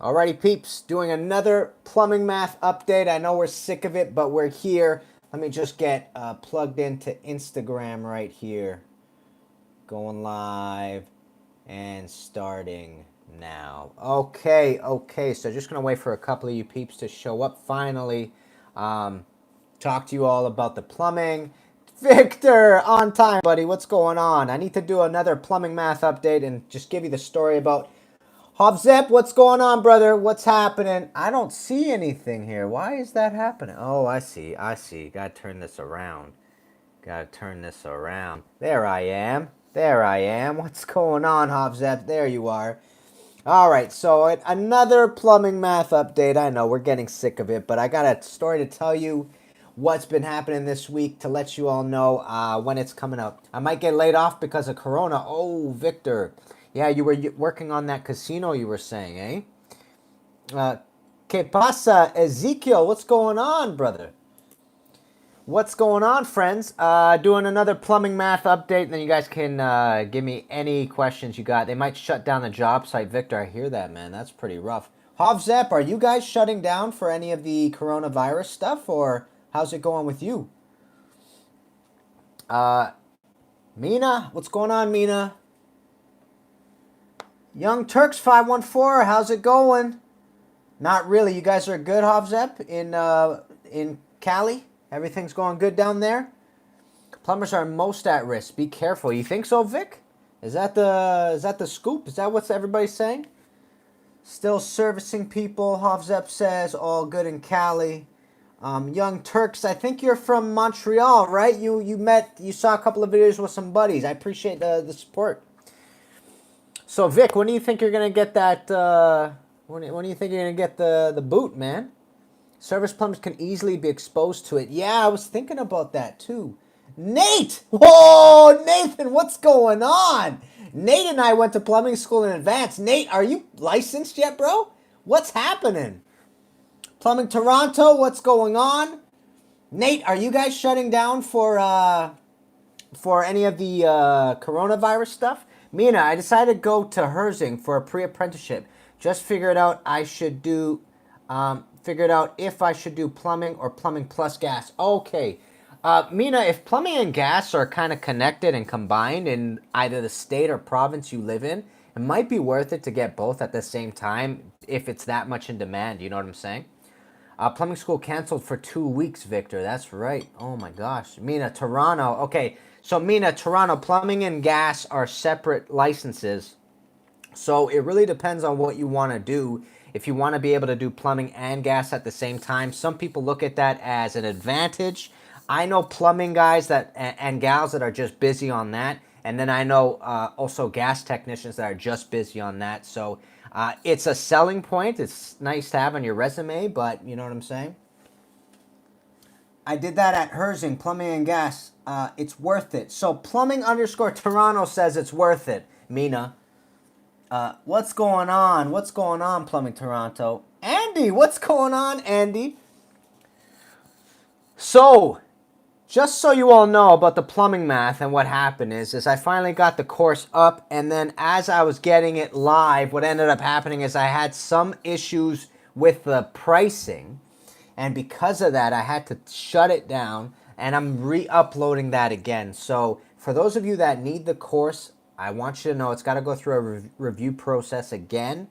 Alrighty, peeps, doing another plumbing math update. I know we're sick of it, but we're here. Let me just get plugged into Instagram right here. Going live and starting now. Okay. So just going to wait for a couple of you peeps to show up finally. Talk to you all about the plumbing. Victor, on time, buddy. What's going on? I need to do another plumbing math update and just give you the story about Hovzep, what's going on, brother? What's happening? I don't see anything here. Why is that happening? Oh, I see. Gotta turn this around. There I am. What's going on, Hovzep? There you are. All right, so another plumbing math update. I know we're getting sick of it, but I got a story to tell you what's been happening this week to let you all know when it's coming up. I might get laid off because of Corona. Oh, Victor. Yeah, you were working on that casino you were saying, eh? Que pasa, Ezekiel? What's going on, brother? What's going on, friends? Doing another plumbing math update, and then you guys can give me any questions you got. They might shut down the job site. Victor, I hear that, man. That's pretty rough. Hovzep, are you guys shutting down for any of the coronavirus stuff, or how's it going with you? Mina, what's going on, Mina? Young Turks 514, how's it going? Not really. You guys are good, Hovzep, in Cali? Everything's going good down there? Plumbers are most at risk. Be careful. You think so, Vic? Is that the scoop? Is that what everybody's saying? Still servicing people, Hovzep says. All good in Cali. Young Turks, I think you're from Montreal, right? You saw a couple of videos with some buddies. I appreciate the support. So, Vic, when do you think you're gonna get that? When do you think you're gonna get the boot, man? Service plumbers can easily be exposed to it. Yeah, I was thinking about that too. Nate! Whoa, Nathan, what's going on? Nate and I went to plumbing school in advance. Nate, are you licensed yet, bro? What's happening? Plumbing Toronto, what's going on? Nate, are you guys shutting down for any of the coronavirus stuff? Mina, I decided to go to Herzing for a pre-apprenticeship. Just figured out if I should do plumbing or plumbing plus gas. Okay. Mina, if plumbing and gas are kind of connected and combined in either the state or province you live in, it might be worth it to get both at the same time if it's that much in demand. You know what I'm saying? Plumbing school canceled for 2 weeks, Victor. That's right. Oh my gosh. Mina, Toronto. Okay. So Mina, Toronto, plumbing and gas are separate licenses. So it really depends on what you want to do. If you want to be able to do plumbing and gas at the same time, some people look at that as an advantage. I know plumbing guys and gals that are just busy on that, and then I know also gas technicians that are just busy on that. So it's a selling point. It's nice to have on your resume, but you know what I'm saying? I did that at Herzing, plumbing and gas. It's worth it. So plumbing underscore Toronto says it's worth it. Mina. What's going on? What's going on, Plumbing Toronto? Andy, what's going on, Andy? So, just so you all know about the plumbing math and what happened is I finally got the course up, and then as I was getting it live, what ended up happening is I had some issues with the pricing, and because of that, I had to shut it down, and I'm re-uploading that again. So, for those of you that need the course, I want you to know it's got to go through a review process again.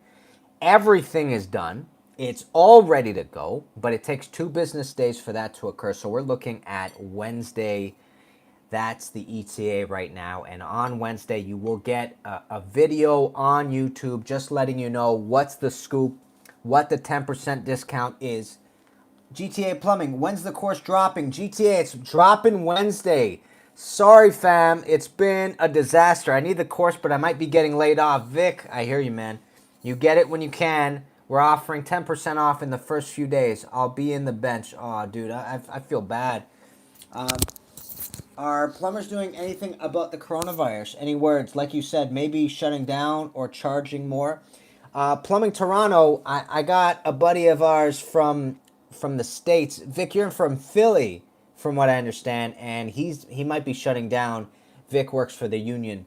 Everything is done. It's all ready to go, but it takes 2 business days for that to occur. So we're looking at Wednesday. That's the ETA right now. And on Wednesday, you will get a video on YouTube just letting you know what's the scoop, what the 10% discount is. GTA Plumbing, when's the course dropping? GTA, it's dropping Wednesday. Sorry, fam. It's been a disaster. I need the course, but I might be getting laid off. Vic, I hear you, man. You get it when you can. We're offering 10% off in the first few days. I'll be in the bench. Oh, dude, I feel bad. Are plumbers doing anything about the coronavirus? Any words? Like you said, maybe shutting down or charging more? Plumbing Toronto, I got a buddy of ours from the States. Vic, you're from Philly, from what I understand, and he might be shutting down. Vic works for the union.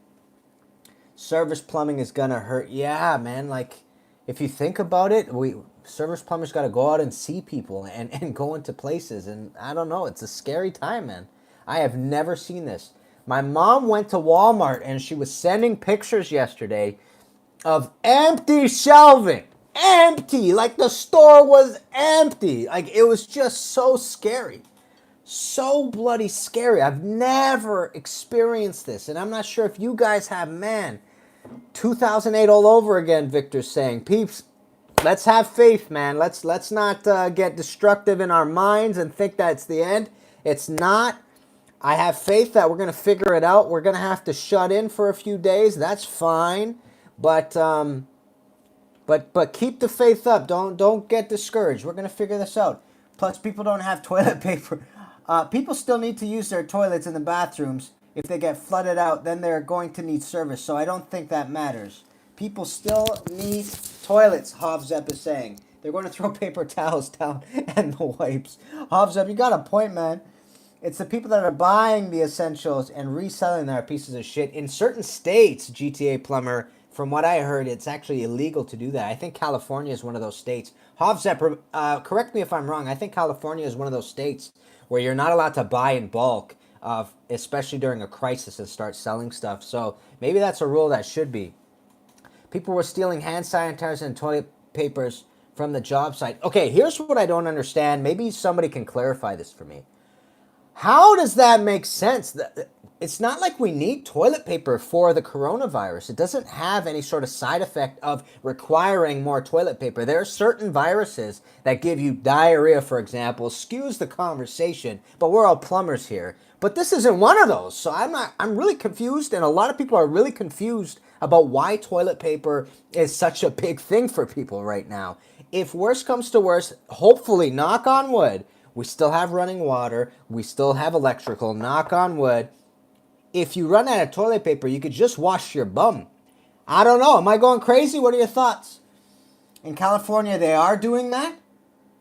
Service plumbing is gonna hurt. Yeah, man, like if you think about it, we service plumbers got to go out and see people and go into places. And I don't know, it's a scary time, man. I have never seen this. My mom went to Walmart and she was sending pictures yesterday of empty shelving. Empty. Like the store was empty. Like it was just so scary. So bloody scary. I've never experienced this. And I'm not sure if you guys have, man. 2008 all over again, Victor's saying. Peeps, let's have faith, man. Let's not get destructive in our minds and think that it's the end. It's not. I have faith that we're going to figure it out. We're going to have to shut in for a few days. That's fine. But keep the faith up. Don't get discouraged. We're going to figure this out. Plus, people don't have toilet paper. People still need to use their toilets in the bathrooms. If they get flooded out, then they're going to need service. So I don't think that matters. People still need toilets, Hovzep is saying. They're going to throw paper towels down and the wipes. Hovzep, you got a point, man. It's the people that are buying the essentials and reselling their pieces of shit. In certain states, GTA Plumber, from what I heard, it's actually illegal to do that. I think California is one of those states. Hovzep, correct me if I'm wrong. I think California is one of those states where you're not allowed to buy in bulk, especially during a crisis, and start selling stuff. So maybe that's a rule that should be. People were stealing hand sanitizers and toilet papers from the job site. Okay, here's what I don't understand. Maybe somebody can clarify this for me. How does that make sense? It's not like we need toilet paper for the coronavirus. It doesn't have any sort of side effect of requiring more toilet paper. There are certain viruses that give you diarrhea, for example. Skews the conversation, but we're all plumbers here. But this isn't one of those. So I'm really confused, and a lot of people are really confused about why toilet paper is such a big thing for people right now. If worse comes to worse, hopefully, knock on wood, we still have running water. We still have electrical. Knock on wood. If you run out of toilet paper, you could just wash your bum. I don't know. Am I going crazy? What are your thoughts? In California, they are doing that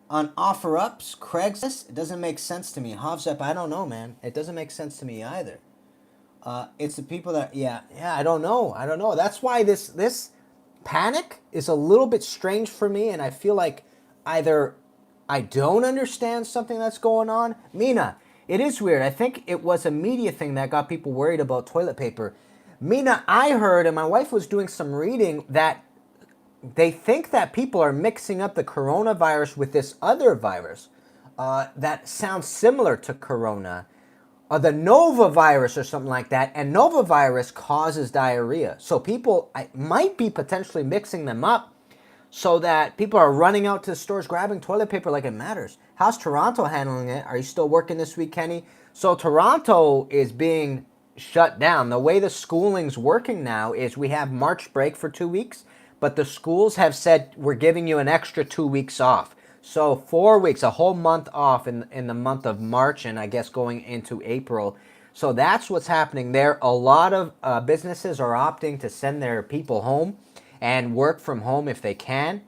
on OfferUps, Craigslist. It doesn't make sense to me. Hovzep, I don't know, man. It doesn't make sense to me either. It's the people that, yeah, I don't know. That's why this panic is a little bit strange for me, and I feel like either I don't understand something that's going on. Mina, it is weird. I think it was a media thing that got people worried about toilet paper. Mina, I heard, and my wife was doing some reading, that they think that people are mixing up the coronavirus with this other virus that sounds similar to corona. The Nova virus or something like that. And Nova virus causes diarrhea. So people might be potentially mixing them up, so that people are running out to the stores grabbing toilet paper like it matters. How's Toronto handling it? Are you still working this week, Kenny? So Toronto is being shut down. The way the schooling's working now is we have March break for 2 weeks, but the schools have said we're giving you an extra 2 weeks off. So 4 weeks, a whole month off in the month of March, and I guess going into April. So that's what's happening there. A lot of businesses are opting to send their people home and work from home if they can,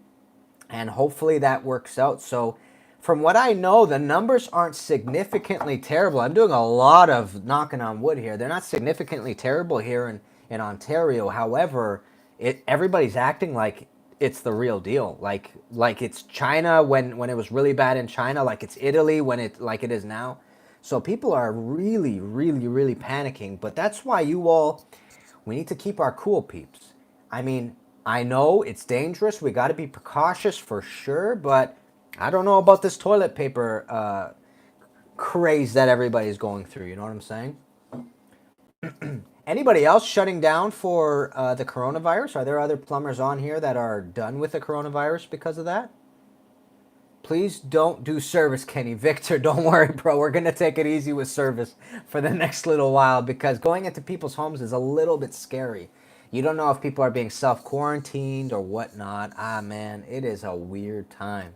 and hopefully that works out. So from what I know, the numbers aren't significantly terrible. I'm doing a lot of knocking on wood here. They're not significantly terrible here in Ontario. However, everybody's acting like it's the real deal, like it's China when it was really bad in China, like it's Italy when it like it is now. So people are really, really, really panicking. But that's why we need to keep our cool, peeps. I mean, I know it's dangerous. We got to be precautious for sure, but I don't know about this toilet paper craze that everybody's going through. You know what I'm saying? Anybody else shutting down for the coronavirus? Are there other plumbers on here that are done with the coronavirus because of that? Please don't do service, Kenny. Victor, don't worry, bro. We're going to take it easy with service for the next little while, because going into people's homes is a little bit scary. You don't know if people are being self-quarantined or whatnot. Ah, man, it is a weird time.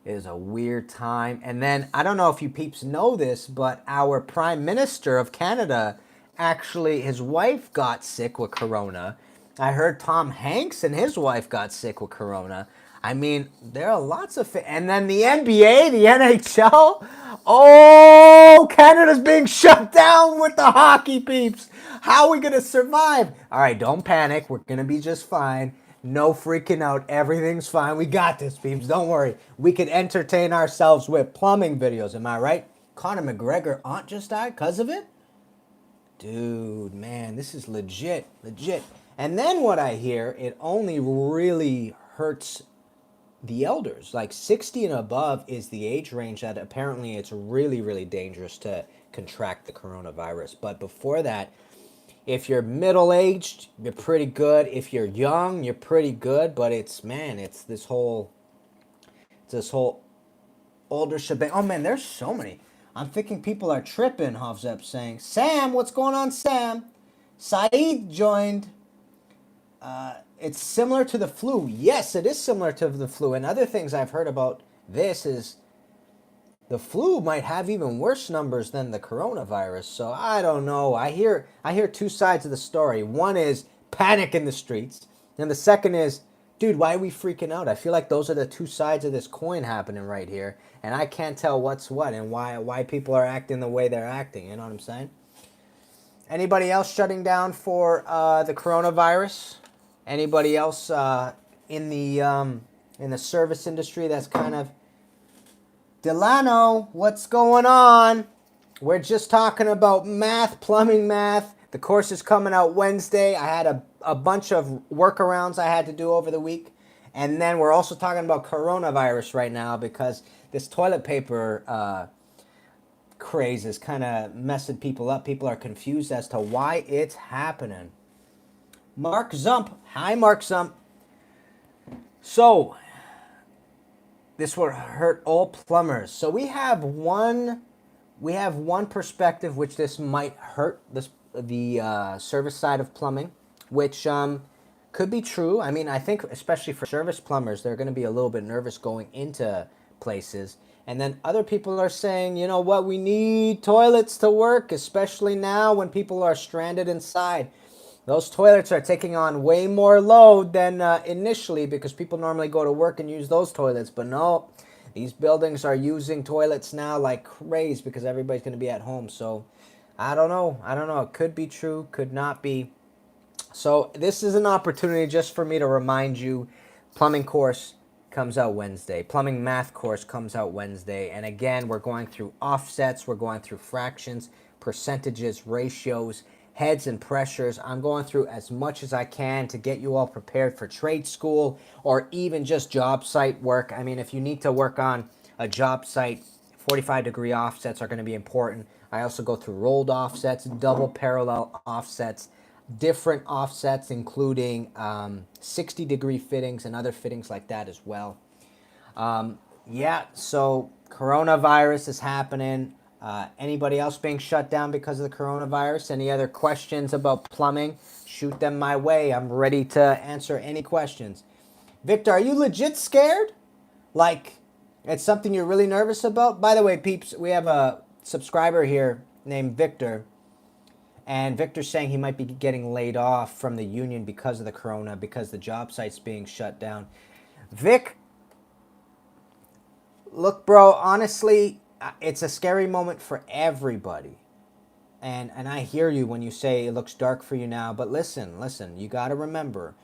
It is a weird time. And then, I don't know if you peeps know this, but our Prime Minister of Canada, actually, his wife got sick with corona. I heard Tom Hanks and his wife got sick with corona. I mean, there are lots of... And then the NBA, the NHL. Oh, Canada's being shut down with the hockey, peeps. How are we going to survive? All right, don't panic. We're going to be just fine. No freaking out. Everything's fine. We got this, peeps. Don't worry. We can entertain ourselves with plumbing videos. Am I right? Conor McGregor aunt just died because of it? Dude, man, this is legit. Legit. And then what I hear, it only really hurts the elders. Like 60 and above is the age range that apparently it's really, really dangerous to contract the coronavirus. But before that, if you're middle-aged, you're pretty good. If you're young, you're pretty good. But it's this whole older shebang. Oh man, there's so many. I'm thinking people are tripping. Hovzep saying, Sam, what's going on, Sam? Saeed joined. It's similar to the flu. Yes, it is similar to the flu. And other things I've heard about this is the flu might have even worse numbers than the coronavirus. So I don't know. I hear two sides of the story. One is panic in the streets, and the second is, dude, why are we freaking out? I feel like those are the two sides of this coin happening right here, and I can't tell what's what and why people are acting the way they're acting. You know what I'm saying? Anybody else shutting down for the coronavirus? Anybody else in the service industry that's kind of Delano, what's going on? We're just talking about math, plumbing math. The course is coming out Wednesday. I had a bunch of workarounds I had to do over the week. And then we're also talking about coronavirus right now because this toilet paper craze is kind of messing people up. People are confused as to why it's happening. Mark Zump. Hi, Mark Zump. So, this will hurt all plumbers. So we have one perspective which this might hurt the service side of plumbing, which could be true. I mean, I think especially for service plumbers, they're going to be a little bit nervous going into places. And then other people are saying, you know what, we need toilets to work, especially now when people are stranded inside. Those toilets are taking on way more load than initially because people normally go to work and use those toilets. But no, these buildings are using toilets now like crazy because everybody's going to be at home. So I don't know. It could be true, could not be. So this is an opportunity just for me to remind you, plumbing course comes out Wednesday. Plumbing math course comes out Wednesday. And again, we're going through offsets. We're going through fractions, percentages, ratios, heads and pressures. I'm going through as much as I can to get you all prepared for trade school or even just job site work. I mean, if you need to work on a job site, 45-degree offsets are going to be important. I also go through rolled offsets, double parallel offsets, different offsets, including 60-degree fittings and other fittings like that as well. Yeah, so coronavirus is happening. Anybody else being shut down because of the coronavirus? Any other questions about plumbing? Shoot them my way. I'm ready to answer any questions. Victor, are you legit scared? Like, it's something you're really nervous about? By the way, peeps, we have a subscriber here named Victor. And Victor's saying he might be getting laid off from the union because of the corona, because the job site's being shut down. Vic, look, bro, honestly, it's a scary moment for everybody. And I hear you when you say it looks dark for you now. But listen, you got to remember,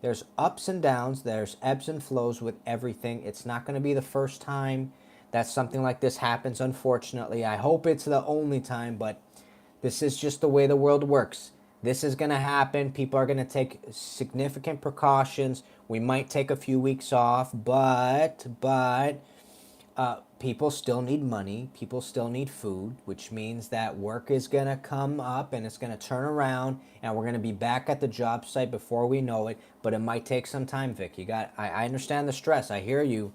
there's ups and downs. There's ebbs and flows with everything. It's not going to be the first time that something like this happens, unfortunately. I hope it's the only time, but this is just the way the world works. This is going to happen. People are going to take significant precautions. We might take a few weeks off, but people still need money. People still need food, which means that work is going to come up and it's going to turn around and we're going to be back at the job site before we know it. But it might take some time, Vic. I understand the stress. I hear you.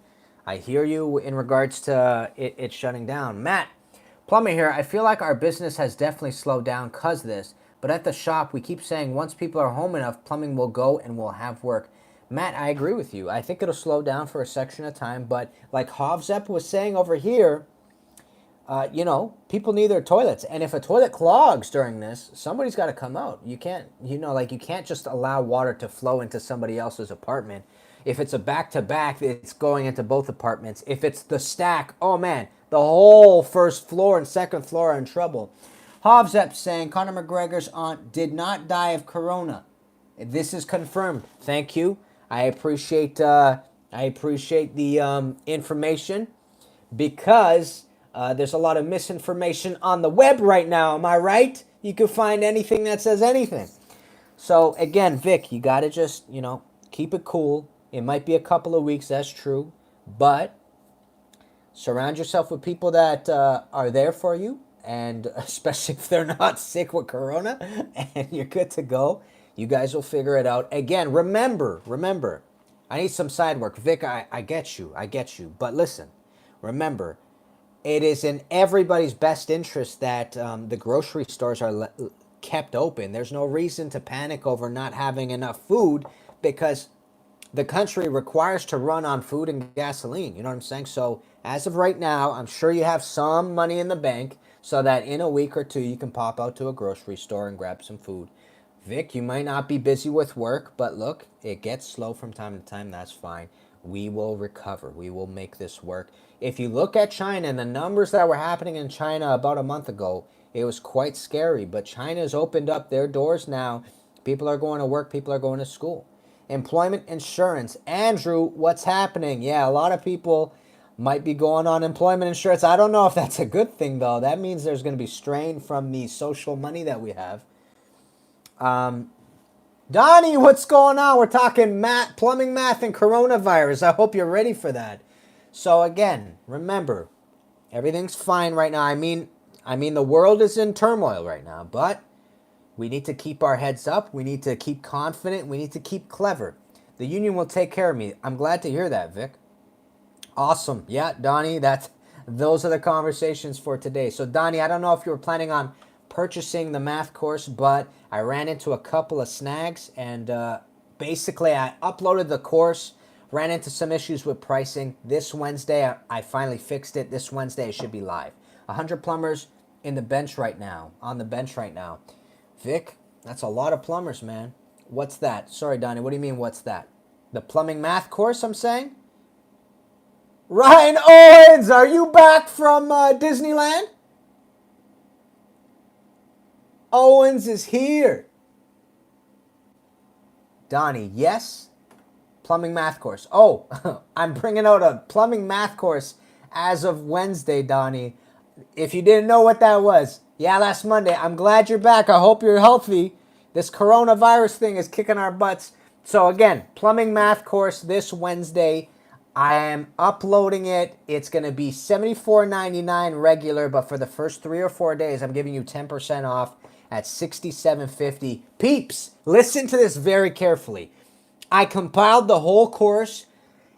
I hear you in regards to it shutting down. Matt, plumber here. I feel like our business has definitely slowed down because of this. But at the shop, we keep saying once people are home enough, plumbing will go and we'll have work. Matt, I agree with you. I think it'll slow down for a section of time, but like Hovzep was saying over here, people need their toilets. And if a toilet clogs during this, somebody's got to come out. You can't, you can't just allow water to flow into somebody else's apartment. If it's a back-to-back, it's going into both apartments. If it's the stack, oh man, the whole first floor and second floor are in trouble. Hovzep saying Conor McGregor's aunt did not die of corona. This is confirmed. Thank you. I appreciate the information because there's a lot of misinformation on the web right now. Am I right? You can find anything that says anything. So again, Vic, you got to just, keep it cool. It might be a couple of weeks, that's true, but surround yourself with people that are there for you, and especially if they're not sick with corona, and you're good to go. You guys will figure it out. Again, remember, I need some side work. Vic, I get you. But listen, remember, it is in everybody's best interest that the grocery stores are kept open. There's no reason to panic over not having enough food because the country requires to run on food and gasoline. You know what I'm saying? So as of right now, I'm sure you have some money in the bank so that in a week or two you can pop out to a grocery store and grab some food. Vic, you might not be busy with work, but look, it gets slow from time to time. That's fine. We will recover. We will make this work. If you look at China and the numbers that were happening in China about a month ago, it was quite scary. But China's opened up their doors now. People are going to work. People are going to school. Employment insurance. Andrew, what's happening? Yeah, a lot of people might be going on employment insurance. I don't know if that's a good thing, though. That means there's going to be strain from the social money that we have. Donnie, what's going on? We're talking plumbing math and coronavirus. I hope you're ready for that. So again, remember, everything's fine right now. I mean the world is in turmoil right now, but we need to keep our heads up. We need to keep confident. We need to keep clever. The union will take care of me. I'm glad to hear that, Vic. Awesome. Yeah, Donnie, those are the conversations for today. So Donnie, I don't know if you were planning on purchasing the math course, but I ran into a couple of snags, and basically I uploaded the course, ran into some issues with pricing. This Wednesday, I finally fixed it. This Wednesday, it should be live. 100 plumbers on the bench right now. Vic, that's a lot of plumbers, man. What's that? Sorry, Donnie, what do you mean, what's that? The plumbing math course, I'm saying? Ryan Owens, are you back from Disneyland? Owens is here. Donnie, yes? Plumbing math course. Oh, I'm bringing out a plumbing math course as of Wednesday, Donnie. If you didn't know what that was, yeah, last Monday. I'm glad you're back. I hope you're healthy. This coronavirus thing is kicking our butts. So again, plumbing math course this Wednesday. I am uploading it. It's going to be $74.99 regular, but for the first 3 or 4 days, I'm giving you 10% off at $67.50. Peeps, listen to this very carefully. I compiled the whole course.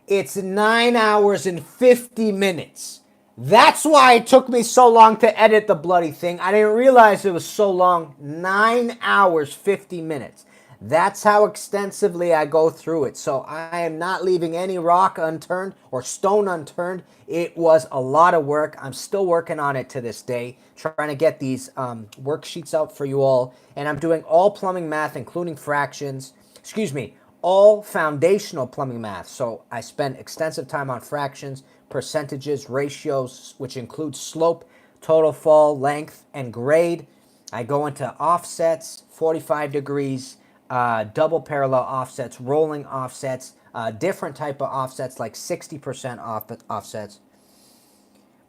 It's 9 hours and 50 minutes. That's why it took me so long to edit the bloody thing. I didn't realize it was so long. 9 hours, 50 minutes. That's how extensively I go through it. So I am not leaving any rock unturned or stone unturned. It was a lot of work. I'm still working on it to this day, trying to get these worksheets out for you all. And I'm doing all plumbing math, including fractions. All foundational plumbing math. So I spend extensive time on fractions, percentages, ratios, which include slope, total fall, length, and grade. I go into offsets, 45 degrees, double parallel offsets, rolling offsets, different type of offsets like 60% offsets.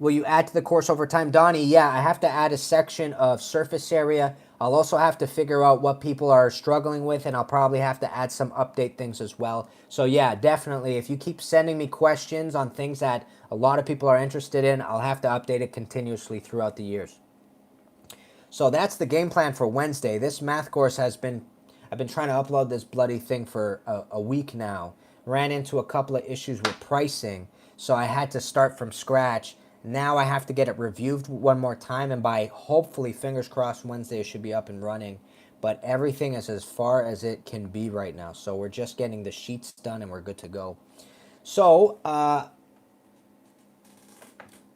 Will you add to the course over time? Donnie, yeah, I have to add a section of surface area. I'll also have to figure out what people are struggling with, and I'll probably have to add some update things as well. So yeah, definitely, if you keep sending me questions on things that a lot of people are interested in, I'll have to update it continuously throughout the years. So that's the game plan for Wednesday. This math course I've been trying to upload this bloody thing for a week now. Ran into a couple of issues with pricing, so I had to start from scratch. Now I have to get it reviewed one more time, and by hopefully, fingers crossed, Wednesday it should be up and running. But everything is as far as it can be right now. So we're just getting the sheets done and we're good to go. So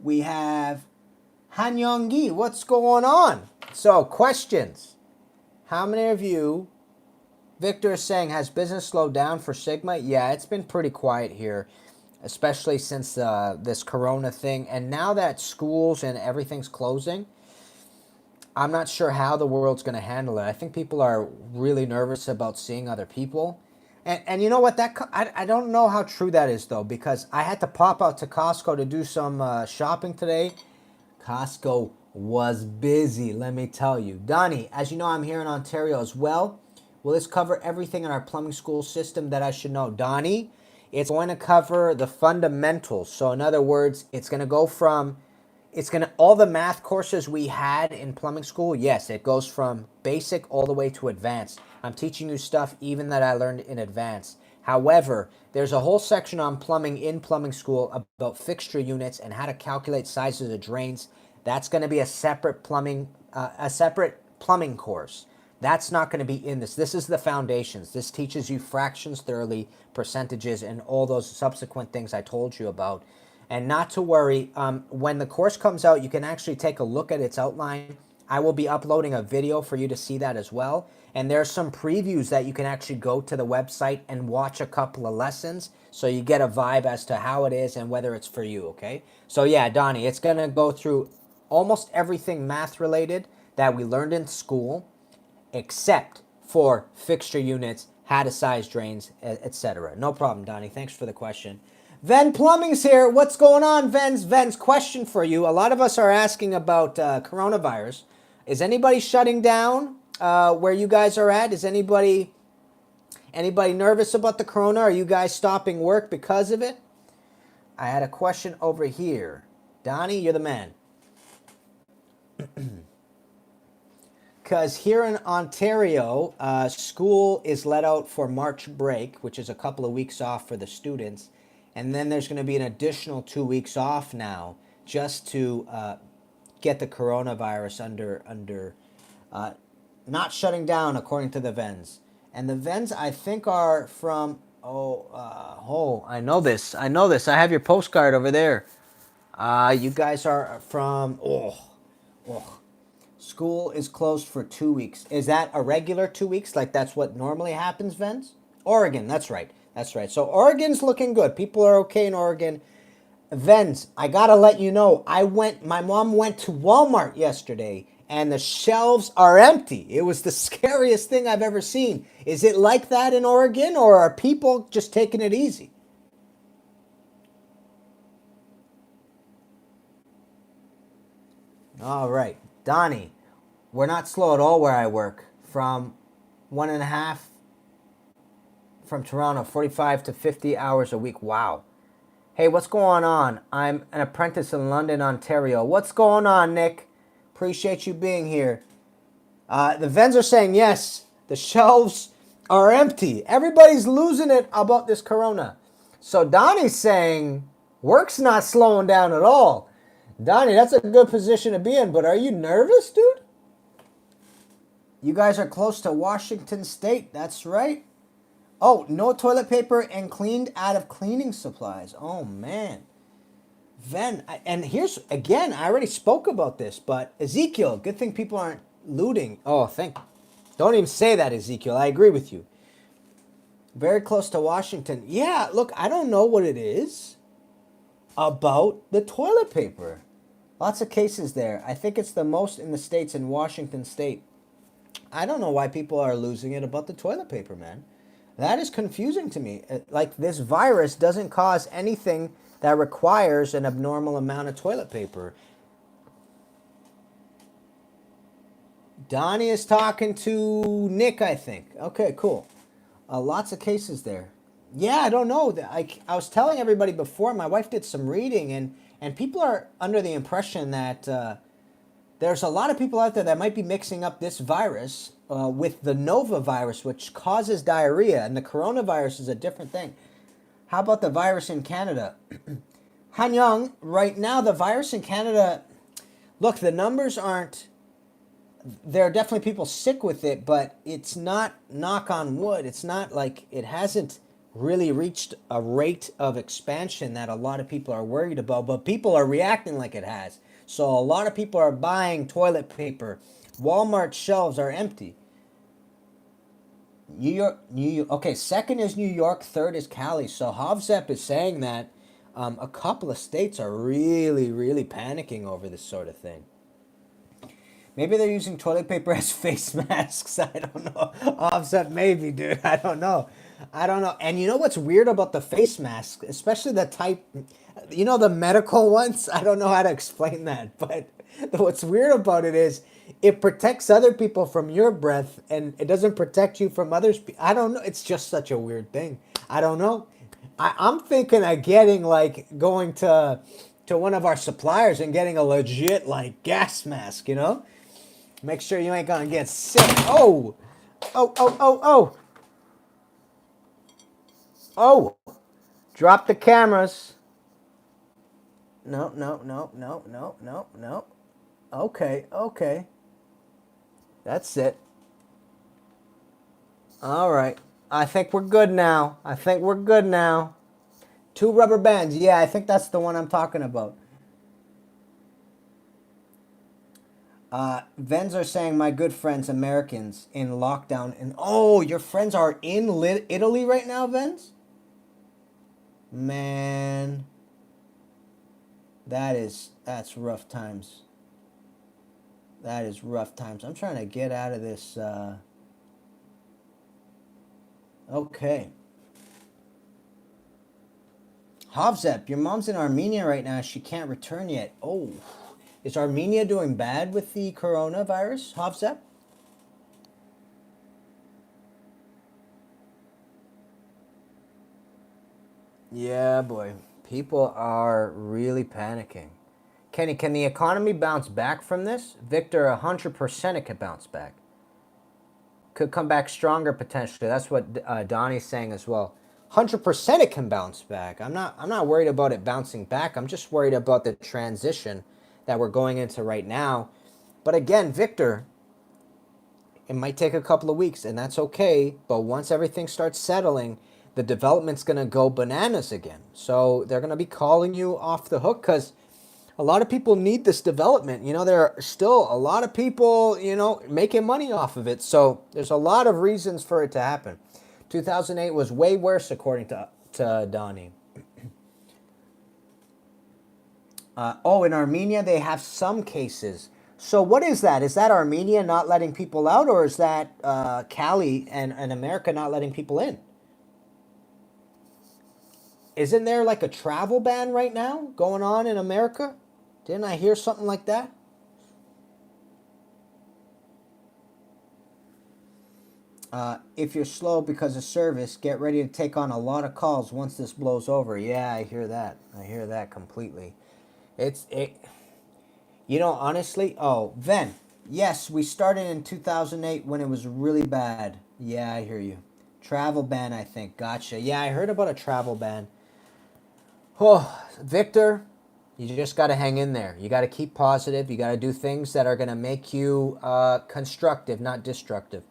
we have Han Yong-gi. What's going on? So questions. How many of you, Victor is saying, has business slowed down for Sigma? Yeah, it's been pretty quiet here, especially since this corona thing. And now that schools and everything's closing, I'm not sure how the world's going to handle it. I think people are really nervous about seeing other people. And you know what? I don't know how true that is though, because I had to pop out to Costco to do some shopping today. Costco was busy, let me tell you. Donnie, as you know, I'm here in Ontario as well. Will this cover everything in our plumbing school system that I should know? Donnie, it's going to cover the fundamentals. So in other words, it's going to go from all the math courses we had in plumbing school. Yes, it goes from basic all the way to advanced. I'm teaching you stuff even that I learned in advanced. However, there's a whole section on plumbing in plumbing school about fixture units and how to calculate sizes of drains. That's going to be a separate plumbing course. That's not going to be in this. This is the foundations. This teaches you fractions thoroughly, percentages, and all those subsequent things I told you about. And not to worry, when the course comes out, you can actually take a look at its outline. I will be uploading a video for you to see that as well. And there's some previews that you can actually go to the website and watch a couple of lessons so you get a vibe as to how it is and whether it's for you, okay? So yeah, Donnie, it's going to go through almost everything math related that we learned in school, except for fixture units, how to size drains, etc. No problem, Donnie. Thanks for the question. Ven Plumbing's here. What's going on, Ven's? Ven's question for you. A lot of us are asking about coronavirus. Is anybody shutting down where you guys are at? Is anybody nervous about the corona? Are you guys stopping work because of it? I had a question over here. Donnie, you're the man. Because here in Ontario, school is let out for March break, which is a couple of weeks off for the students. And then there's going to be an additional 2 weeks off now just to get the coronavirus under not shutting down, according to the Vens. And the Vens, I think, are from, I know this. I have your postcard over there. You guys are from, school is closed for 2 weeks. Is that a regular 2 weeks? Like that's what normally happens, Vens? Oregon, that's right. That's right. So Oregon's looking good. People are okay in Oregon. Vens, I gotta let you know, my mom went to Walmart yesterday and the shelves are empty. It was the scariest thing I've ever seen. Is it like that in Oregon, or are people just taking it easy? All right. Donnie, we're not slow at all where I work. From 1.5 from Toronto, 45 to 50 hours a week. Wow. Hey, what's going on? I'm an apprentice in London, Ontario. What's going on, Nick? Appreciate you being here. The Vens are saying yes, the shelves are empty. Everybody's losing it about this corona. So Donnie's saying work's not slowing down at all. Donnie, that's a good position to be in, but are you nervous, dude? You guys are close to Washington State. That's right. Oh, no toilet paper and cleaned out of cleaning supplies. Oh, man. Ven, and here's, again, I already spoke about this, but Ezekiel, good thing people aren't looting. Oh, don't even say that, Ezekiel. I agree with you. Very close to Washington. Yeah, look, I don't know what it is about the toilet paper. Lots of cases there. I think it's the most in the States, in Washington State. I don't know why people are losing it about the toilet paper, man. That is confusing to me. Like, this virus doesn't cause anything that requires an abnormal amount of toilet paper. Donnie is talking to Nick, I think. Okay, cool. Lots of cases there. Yeah, I don't know. I was telling everybody before, my wife did some reading, and people are under the impression that there's a lot of people out there that might be mixing up this virus with the Nova virus, which causes diarrhea, and the coronavirus is a different thing. How about the virus in Canada? Han Young, right now, the virus in Canada, look, the numbers aren't, there are definitely people sick with it, but it's not, knock on wood, it's not like, it hasn't really reached a rate of expansion that a lot of people are worried about, but people are reacting like it has. So a lot of people are buying toilet paper. Walmart shelves are empty. New York. Okay, second is New York, third is Cali. So Hovzep is saying that a couple of states are really, really panicking over this sort of thing. Maybe they're using toilet paper as face masks. I don't know. Hovzep, maybe, dude. I don't know. I don't know. And you know what's weird about the face mask, especially the type, the medical ones? I don't know how to explain that, but what's weird about it is it protects other people from your breath and it doesn't protect you from others. I don't know. It's just such a weird thing. I don't know. I'm thinking of getting like going to one of our suppliers and getting a legit like gas mask, Make sure you ain't gonna get sick. Oh, oh, oh, oh, oh. Oh, drop the cameras. No, no, no, no, no, no, no. Okay, okay. That's it. All right. I think we're good now. I think we're good now. 2 rubber bands. Yeah, I think that's the one I'm talking about. Vens are saying my good friends, Americans, in lockdown. And oh, your friends are in Italy right now, Vens? Man, that's rough times. That is rough times. I'm trying to get out of this. Okay. Havzep, your mom's in Armenia right now. She can't return yet. Oh, is Armenia doing bad with the coronavirus, Havzep? Yeah, boy. People are really panicking. Kenny, can the economy bounce back from this? Victor, 100% it could bounce back. Could come back stronger potentially. That's what Donnie's saying as well. 100% it can bounce back. I'm not worried about it bouncing back. I'm just worried about the transition that we're going into right now. But again, Victor, it might take a couple of weeks, and that's okay. But once everything starts settling, the development's going to go bananas again. So they're going to be calling you off the hook because a lot of people need this development. There are still a lot of people, making money off of it. So there's a lot of reasons for it to happen. 2008 was way worse, according to Donnie. In Armenia, they have some cases. So what is that? Is that Armenia not letting people out, or is that Cali and America not letting people in? Isn't there like a travel ban right now going on in America? Didn't I hear something like that? If you're slow because of service, get ready to take on a lot of calls once this blows over. Yeah, I hear that. I hear that completely. It's it. Honestly. Oh, Ven. Yes, we started in 2008 when it was really bad. Yeah, I hear you. Travel ban, I think. Gotcha. Yeah, I heard about a travel ban. Oh, Victor, you just got to hang in there. You got to keep positive. You got to do things that are going to make you constructive, not destructive.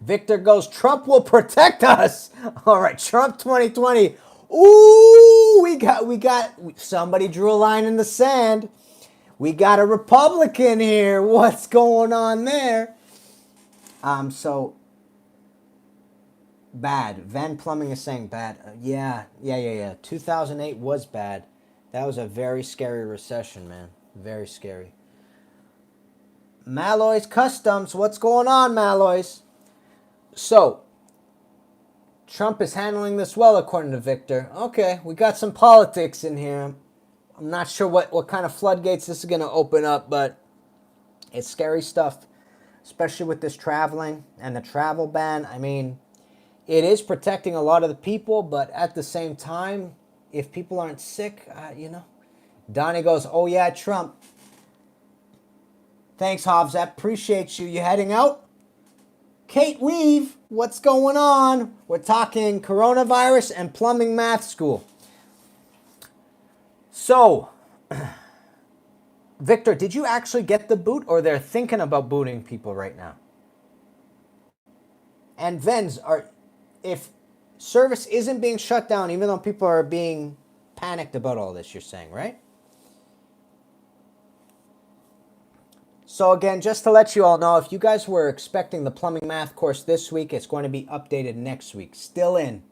Victor goes, Trump will protect us. All right, Trump 2020. Ooh, we got somebody drew a line in the sand. We got a Republican here. What's going on there? So bad. Van Plumbing is saying bad. Yeah. 2008 was bad. That was a very scary recession, man. Very scary. Malloy's Customs. What's going on, Malloy's? So, Trump is handling this well, according to Victor. Okay, we got some politics in here. I'm not sure what kind of floodgates this is going to open up, but it's scary stuff, especially with this traveling and the travel ban. I mean, it is protecting a lot of the people, but at the same time, if people aren't sick, Donnie goes, oh yeah, Trump. Thanks, Hobbs. I appreciate you. You heading out? Kate Weave, what's going on? We're talking coronavirus and plumbing math school. So, Victor, did you actually get the boot, or they're thinking about booting people right now? And Vens, if service isn't being shut down, even though people are being panicked about all this, you're saying, right? So again, just to let you all know, if you guys were expecting the plumbing math course this week, it's going to be updated next week. Still in.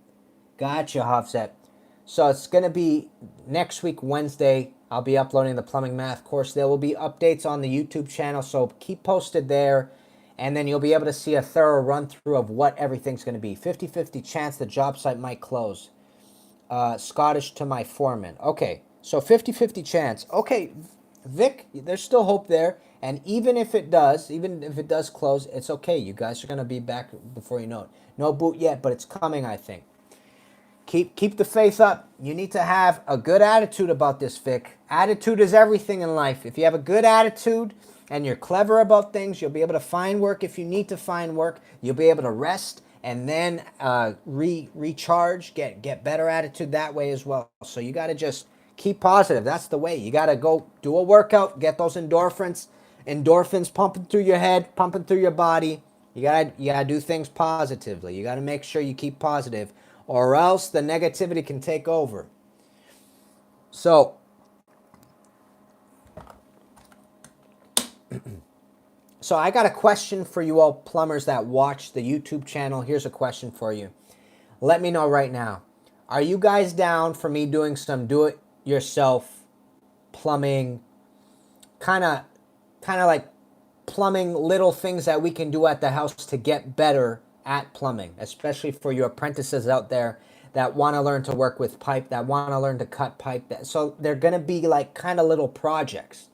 Gotcha, Hofset. So it's going to be next week, Wednesday. I'll be uploading the plumbing math course. There will be updates on the YouTube channel, so keep posted there. and then you'll be able to see a thorough run through of what everything's going to be. 50-50 chance the job site might close. Scottish to my foreman. Okay, so 50-50 chance. Okay, Vic, there's still hope there. And even if it does close, it's okay. You guys are going to be back before you know it. No boot yet, but it's coming, I think. Keep the faith up. You need to have a good attitude about this, Vic. Attitude is everything in life. If you have a good attitude and you're clever about things, you'll be able to find work if you need to find work. You'll be able to rest and then recharge, get better attitude that way as well. So you got to just keep positive. That's the way. You got to go do a workout, get those endorphins pumping through your head, pumping through your body. You gotta do things positively. You gotta make sure you keep positive, or else the negativity can take over. So I got a question for you all plumbers that watch the YouTube channel. Here's a question for you. Let me know right now. Are you guys down for me doing some do-it-yourself plumbing, kind of like plumbing, little things that we can do at the house to get better at plumbing, especially for your apprentices out there that want to learn to work with pipe, that want to learn to cut pipe. So they're going to be like kind of little projects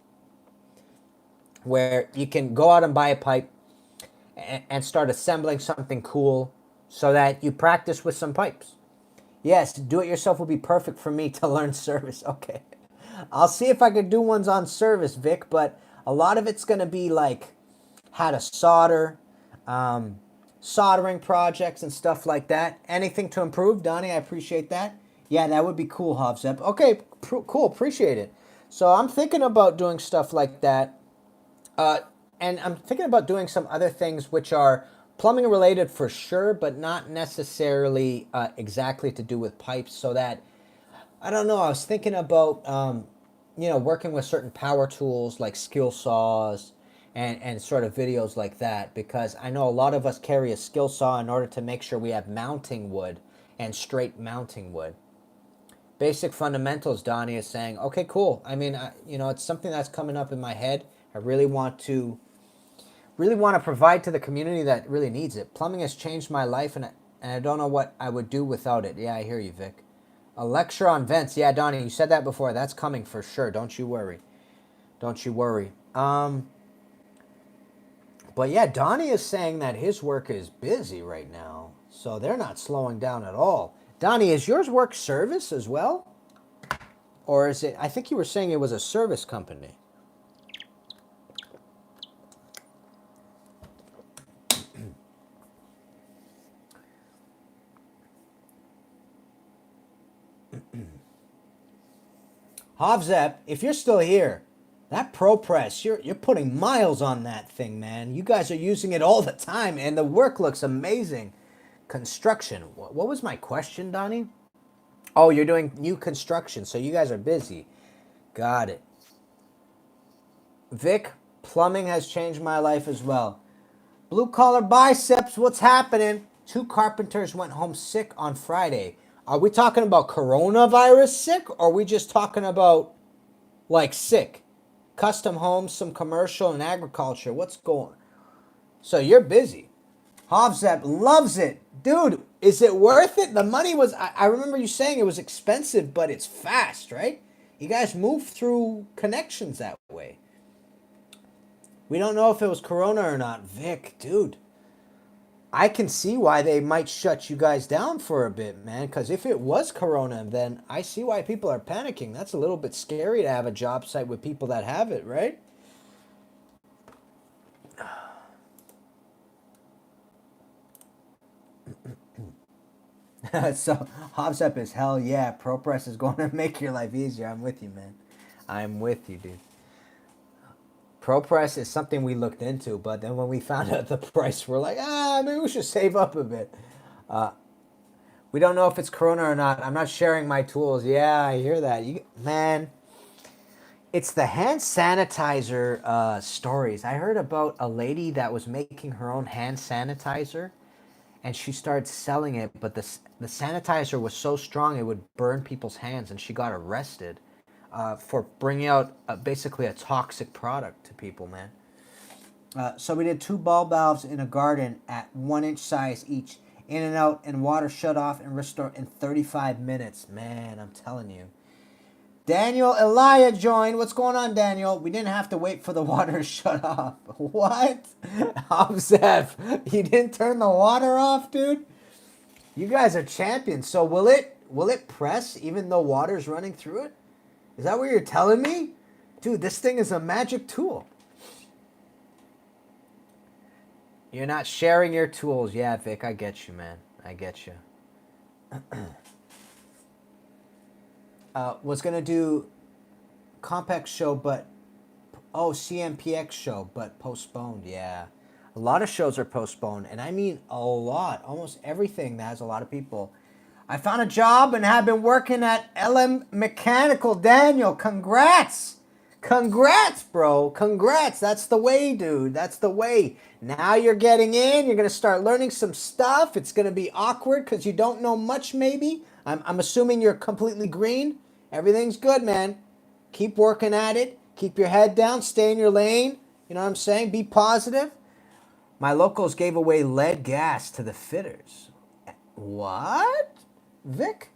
where you can go out and buy a pipe and start assembling something cool so that you practice with some pipes. Yes, do it yourself will be perfect for me to learn service. Okay. I'll see if I could do ones on service, Vic, but a lot of it's going to be like how to solder, soldering projects and stuff like that. Anything to improve, Donnie? I appreciate that. Yeah, that would be cool, Hovzep. Okay, cool. Appreciate it. So I'm thinking about doing stuff like that. And I'm thinking about doing some other things which are plumbing related for sure, but not necessarily exactly to do with pipes, so that, I don't know, I was thinking about, working with certain power tools like skill saws and sort of videos like that, because I know a lot of us carry a skill saw in order to make sure we have mounting wood and straight mounting wood. Basic fundamentals, Donnie is saying. Okay, cool. I mean, it's something that's coming up in my head. I really want to provide to the community that really needs it. Plumbing has changed my life, and I don't know what I would do without it. Yeah, I hear you, Vic. A lecture on vents. Yeah, Donnie, you said that before. That's coming for sure. Don't you worry. Don't you worry. But yeah, Donnie is saying that his work is busy right now, so they're not slowing down at all. Donnie, is yours work service as well? Or is it, I think you were saying it was a service company. Hovzep, if you're still here, that ProPress, you're putting miles on that thing, man. You guys are using it all the time, and the work looks amazing. Construction. What was my question, Donnie? Oh, you're doing new construction, so you guys are busy. Got it. Vic, plumbing has changed my life as well. Blue collar biceps, what's happening? 2 carpenters went home sick on Friday. Are we talking about coronavirus sick, or are we just talking about, like, sick? Custom homes, some commercial, and agriculture. What's going on? So you're busy. Hovzep loves it. Dude, is it worth it? The money was, I remember you saying it was expensive, but it's fast, right? You guys move through connections that way. We don't know if it was Corona or not. Vic, dude, I can see why they might shut you guys down for a bit, man. Because if it was Corona, then I see why people are panicking. That's a little bit scary to have a job site with people that have it, right? So, Hovzep is hell yeah. ProPress is going to make your life easier. I'm with you, man. I'm with you, dude. ProPress is something we looked into, but then when we found out the price, we're like, maybe we should save up a bit. We don't know if it's Corona or not. I'm not sharing my tools. Yeah, I hear that. Man, it's the hand sanitizer stories. I heard about a lady that was making her own hand sanitizer, and she started selling it, but the sanitizer was so strong it would burn people's hands, and she got arrested for bringing out basically a toxic product to people, man. So we did 2 ball valves in a garden at 1-inch size each. In and out, and water shut off and restore in 35 minutes. Man, I'm telling you. Daniel Elia joined. What's going on, Daniel? We didn't have to wait for the water to shut off. What? Zeph, you didn't turn the water off, dude? You guys are champions. So will it press even though water's running through it? Is that what you're telling me? Dude, this thing is a magic tool. You're not sharing your tools. Yeah, Vic, I get you, man. I get you. Was going to do Compex show, but... Oh, CMPX show, but postponed. Yeah. A lot of shows are postponed, and I mean a lot. Almost everything that has a lot of people. I found a job and have been working at LM Mechanical. Daniel, congrats. Congrats, bro. Congrats. That's the way, dude. That's the way. Now you're getting in. You're going to start learning some stuff. It's going to be awkward because you don't know much, maybe. I'm assuming you're completely green. Everything's good, man. Keep working at it. Keep your head down. Stay in your lane. You know what I'm saying? Be positive. My locals gave away lead gas to the fitters. What? Vic?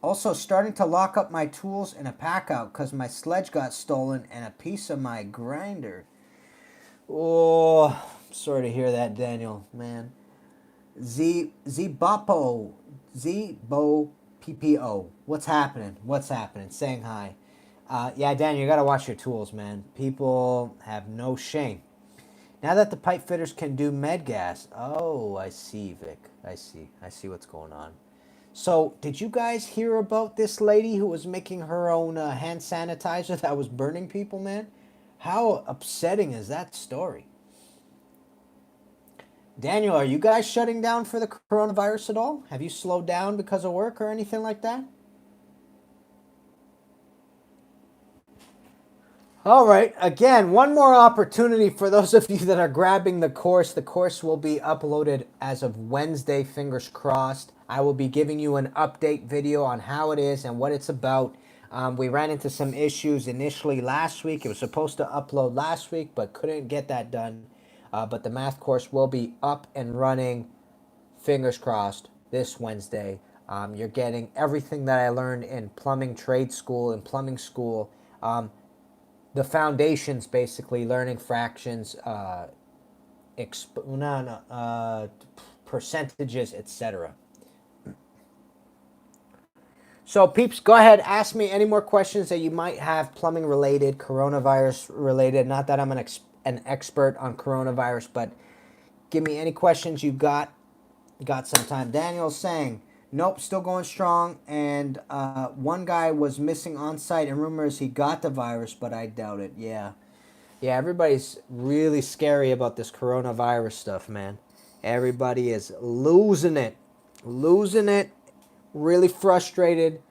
Also starting to lock up my tools in a pack out because my sledge got stolen and a piece of my grinder. Oh, sorry to hear that, Daniel, man. Zbopo PPO. What's happening? What's happening? Saying hi. Yeah, Daniel, you got to watch your tools, man. People have no shame. Now that the pipe fitters can do med gas. Oh, I see, Vic. I see what's going on. So, did you guys hear about this lady who was making her own hand sanitizer that was burning people, man? How upsetting is that story? Daniel, are you guys shutting down for the coronavirus at all? Have you slowed down because of work or anything like that? All right. Again, one more opportunity for those of you that are grabbing the course. The course will be uploaded as of Wednesday, fingers crossed. I will be giving you an update video on how it is and what it's about. We ran into some issues initially last week. It was supposed to upload last week, but couldn't get that done. But the math course will be up and running, fingers crossed, this Wednesday. You're getting everything that I learned in plumbing trade school and plumbing school. The foundations, basically, learning fractions, percentages, etc. So, peeps, go ahead. Ask me any more questions that you might have plumbing related, coronavirus related. Not that I'm an expert on coronavirus, but give me any questions you got. Got some time. Daniel's saying, nope, still going strong. And one guy was missing on site, and rumors he got the virus, but I doubt it. Yeah. Yeah, everybody's really scary about this coronavirus stuff, man. Everybody is losing it. Losing it. Really frustrated.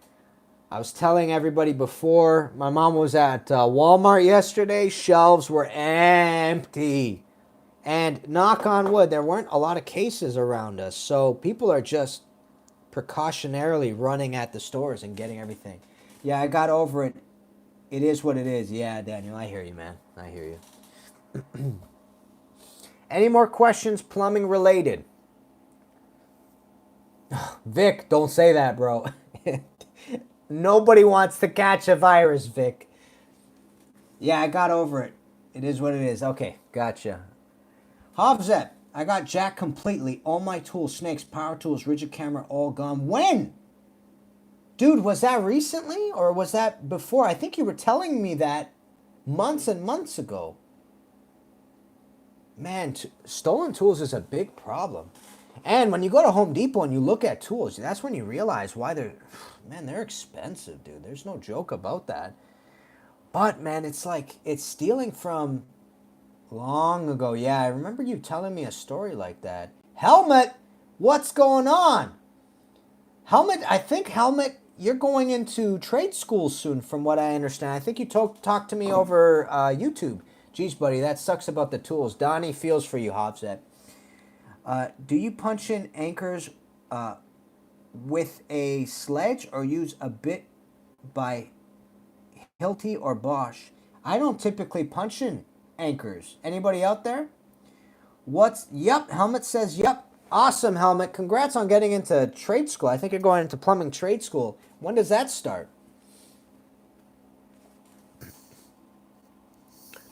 I was telling everybody before, my mom was at Walmart yesterday. Shelves were empty. And knock on wood, there weren't a lot of cases around us. So people are just precautionarily running at the stores and getting everything. Yeah, I got over it. It is what it is. Yeah, Daniel, I hear you, man. I hear you. Any more questions plumbing related? Vic, don't say that, bro. Nobody wants to catch a virus, Vic. Yeah, I got over it. It is what it is. Okay, gotcha. Hovzep, I got jacked completely. All my tools, snakes, power tools, rigid camera, all gone. When? Dude, was that recently or was that before? I think you were telling me that months and months ago. Man, stolen tools is a big problem. And when you go to Home Depot and you look at tools, that's when you realize why they're expensive, dude. There's no joke about that. But, man, it's like, it's stealing from long ago. Yeah, I remember you telling me a story like that. Helmet, what's going on? Helmet, I think Helmet, you're going into trade school soon from what I understand. I think you talked to me over YouTube. Jeez, buddy, that sucks about the tools. Donnie feels for you, Hovset. Do you punch in anchors with a sledge or use a bit by Hilti or Bosch? I don't typically punch in anchors. Anybody out there? Yep, Helmet says yep. Awesome, Helmet. Congrats on getting into trade school. I think you're going into plumbing trade school. When does that start?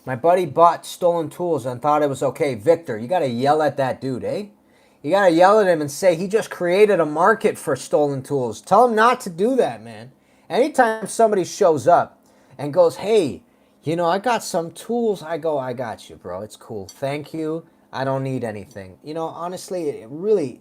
My buddy bought stolen tools and thought it was okay. Victor, you got to yell at that dude, eh? You got to yell at him and say he just created a market for stolen tools. Tell him not to do that, man. Anytime somebody shows up and goes, hey, you know, I got some tools, I go, I got you, bro. It's cool. Thank you. I don't need anything. You know, honestly, it really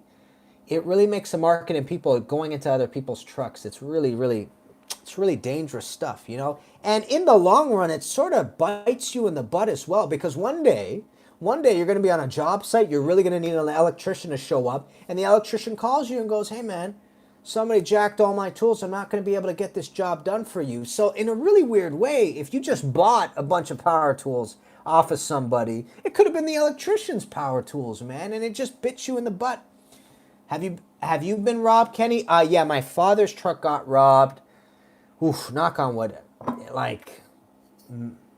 makes a market in people going into other people's trucks. It's really dangerous stuff, you know? And in the long run, it sort of bites you in the butt as well, because one day you're going to be on a job site, you're really going to need an electrician to show up, and the electrician calls you and goes, hey man, somebody jacked all my tools, I'm not going to be able to get this job done for you. So in a really weird way, if you just bought a bunch of power tools off of somebody, it could have been the electrician's power tools, man, and it just bit you in the butt. Have you been robbed, Kenny? Yeah, my father's truck got robbed. Oof, knock on wood, like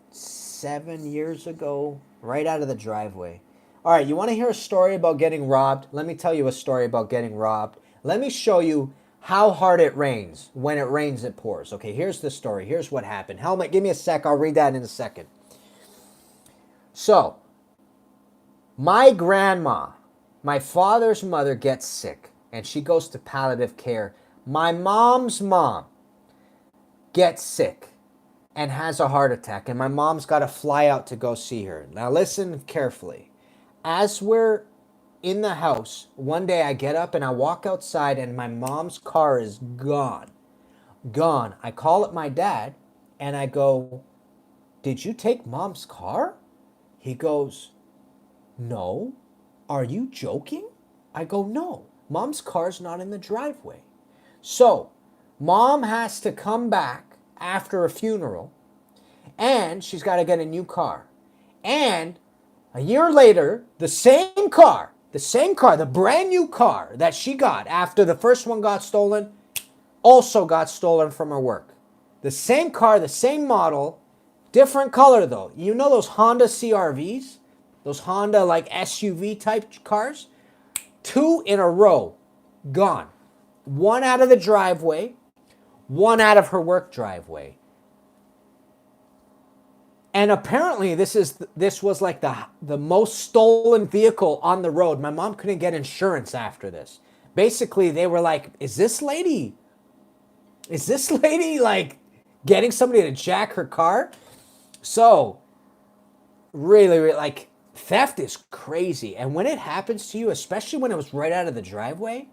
7 years ago, right out of the driveway. All right, you want to hear a story about getting robbed? Let me tell you a story about getting robbed. Let me show you how hard it rains. When it rains, it pours. Okay, here's the story. Here's what happened. Helmet, give me a sec. I'll read that in a second. So, my grandma, my father's mother, gets sick, and she goes to palliative care. My mom's mom gets sick and has a heart attack, and my mom's got to fly out to go see her. Now listen carefully. As we're in the house, one day I get up and I walk outside and my mom's car is gone. Gone. I call up my dad and I go, did you take mom's car? He goes, no. Are you joking? I go, no. Mom's car's not in the driveway. So, mom has to come back after a funeral, and she's got to get a new car. And a year later, the same car, the brand new car that she got after the first one got stolen, also got stolen from her work. The same car, the same model, different color though. You know those Honda CRVs? Those Honda like SUV type cars? 2 in a row, gone. One out of the driveway, one out of her work driveway. And apparently this was like the most stolen vehicle on the road. My mom couldn't get insurance after this. Basically, they were like, is this lady like getting somebody to jack her car? So, really, like, theft is crazy. And when it happens to you, especially when it was right out of the driveway,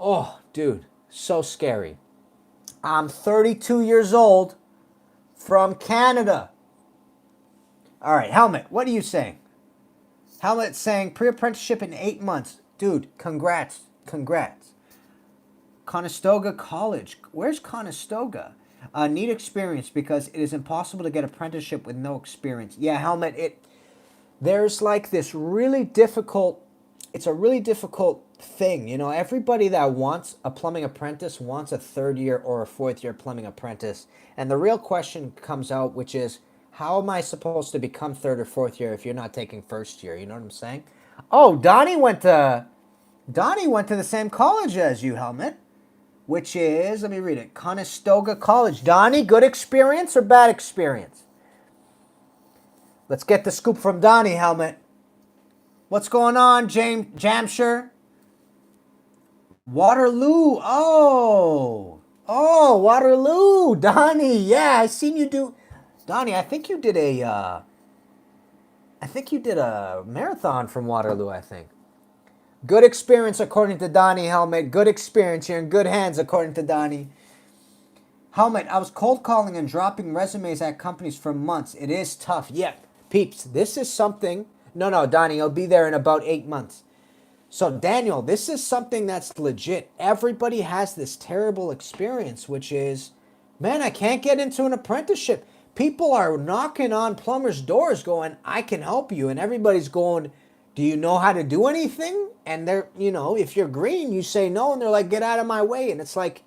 oh, dude, so scary. I'm 32 years old from Canada. All right, Helmet, what are you saying? Helmet saying pre-apprenticeship in 8 months. Dude, congrats. Conestoga College. Where's Conestoga? Need experience because it is impossible to get apprenticeship with no experience. Yeah, Helmet, there's like this really difficult, it's a really difficult thing. You know, everybody that wants a plumbing apprentice wants a 3rd year or a 4th year plumbing apprentice. And the real question comes out, which is, how am I supposed to become 3rd or 4th year if you're not taking 1st year? You know what I'm saying? Oh, Donnie went to the same college as you, Helmet, which is, let me read it, Conestoga College. Donnie, good experience or bad experience? Let's get the scoop from Donnie, Helmet. What's going on, Jamshire? Waterloo. Oh, Waterloo. Donnie, yeah, I seen you do. Donnie, I think you did a marathon from Waterloo, I think. Good experience according to Donnie, Helmet. Good experience. You're in good hands according to Donnie. Helmet, I was cold calling and dropping resumes at companies for months. It is tough. Yeah, peeps, this is something. No, Donnie, I'll be there in about 8 months. So, Daniel, this is something that's legit. Everybody has this terrible experience, which is, man, I can't get into an apprenticeship. People are knocking on plumbers' doors going, I can help you. And everybody's going, do you know how to do anything? And they're, you know, if you're green, you say no. And they're like, get out of my way. And it's like,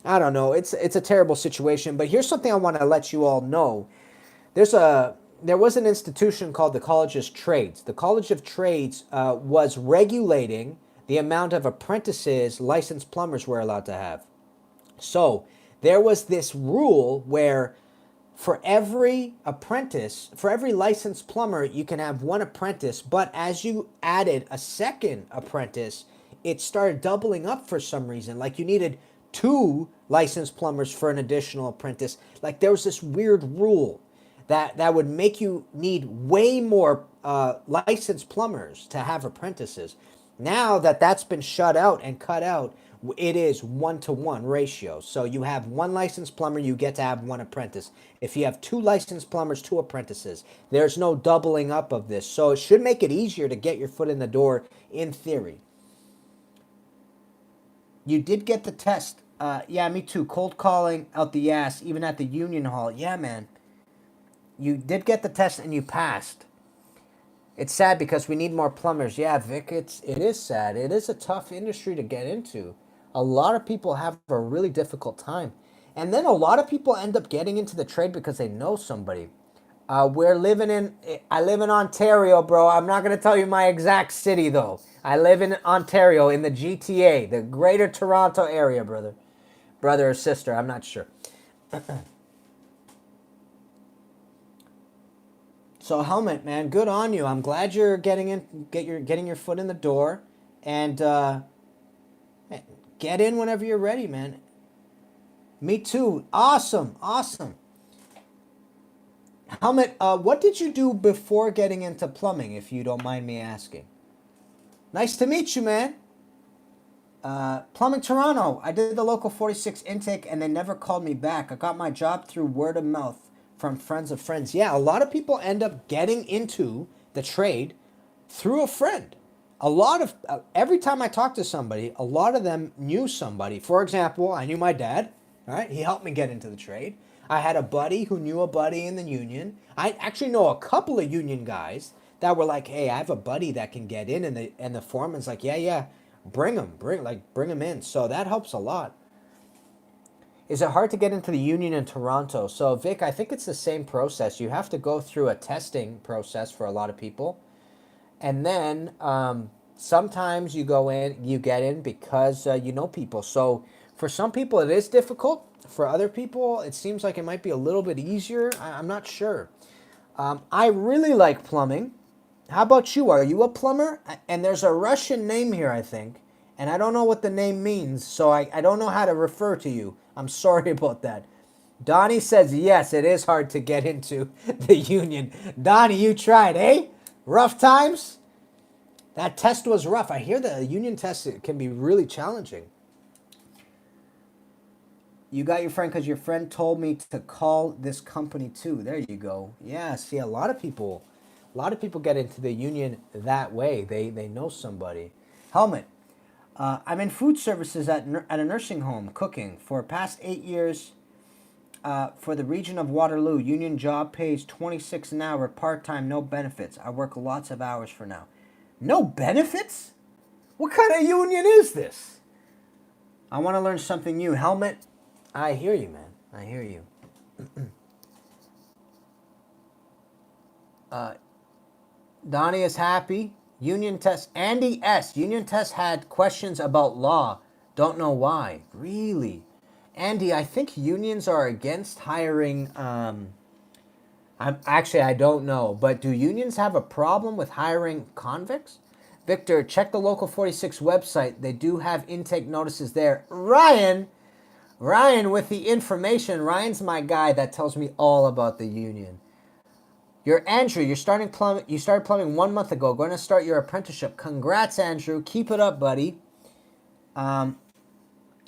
I don't know. It's a terrible situation. But here's something I want to let you all know. There's a there was an institution called the College of Trades. The College of Trades was regulating the amount of apprentices licensed plumbers were allowed to have. So there was this rule where for every apprentice, for every licensed plumber, you can have one apprentice, but as you added a second apprentice, it started doubling up for some reason. Like you needed two licensed plumbers for an additional apprentice. Like there was this weird rule that would make you need way more licensed plumbers to have apprentices. Now that that's been shut out and cut out, it is 1-to-1 ratio. So you have one licensed plumber, you get to have one apprentice. If you have two licensed plumbers, two apprentices, there's no doubling up of this. So it should make it easier to get your foot in the door in theory. You did get the test. Yeah, me too. Cold calling out the ass, even at the union hall. Yeah, man. You did get the test and you passed. It's sad because we need more plumbers. Yeah, Vic, it is sad. It is a tough industry to get into. A lot of people have a really difficult time. And then a lot of people end up getting into the trade because they know somebody. I live in Ontario, bro. I'm not going to tell you my exact city, though. I live in Ontario, in the GTA, the Greater Toronto area, brother. Brother or sister, I'm not sure. So Helmet, man, good on you. I'm glad you're getting your foot in the door, and get in whenever you're ready, man. Me too. Awesome. Helmet, what did you do before getting into plumbing, if you don't mind me asking? Nice to meet you, man. Plumbing Toronto. I did the local 46 intake, and they never called me back. I got my job through word of mouth from friends of friends. Yeah, a lot of people end up getting into the trade through a friend. Every time I talk to somebody, a lot of them knew somebody. For example, I knew my dad, right? He helped me get into the trade. I had a buddy who knew a buddy in the union. I actually know a couple of union guys that were like, hey, I have a buddy that can get in, and the foreman's like, yeah, bring him in. So that helps a lot. Is it hard to get into the union in Toronto? So Vic, I think it's the same process. You have to go through a testing process for a lot of people. And then sometimes you get in because you know people. So for some people it is difficult. For other people, it seems like it might be a little bit easier. I'm not sure. I really like plumbing. How about you? Are you a plumber? And there's a Russian name here, I think. And I don't know what the name means, so I don't know how to refer to you. I'm sorry about that. Donnie says, yes, it is hard to get into the union. Donnie, you tried, eh? Rough times? That test was rough. I hear the union test can be really challenging. You got your friend because your friend told me to call this company too. There you go. Yeah, see, a lot of people get into the union that way. They know somebody. Helmet. I'm in food services at a nursing home, cooking. For past 8 years, for the region of Waterloo, union job pays $26 an hour, part-time, no benefits. I work lots of hours for now. No benefits? What kind of union is this? I want to learn something new. Helmet, I hear you, man. I hear you. Donnie is happy. Union test. Andy S. Union test had questions about law. Don't know why. Really? Andy, I think unions are against hiring. I don't know. But do unions have a problem with hiring convicts? Victor, check the Local 46 website. They do have intake notices there. Ryan with the information. Ryan's my guy that tells me all about the union. You're Andrew. You started plumbing 1 month ago. Going to start your apprenticeship. Congrats, Andrew. Keep it up, buddy.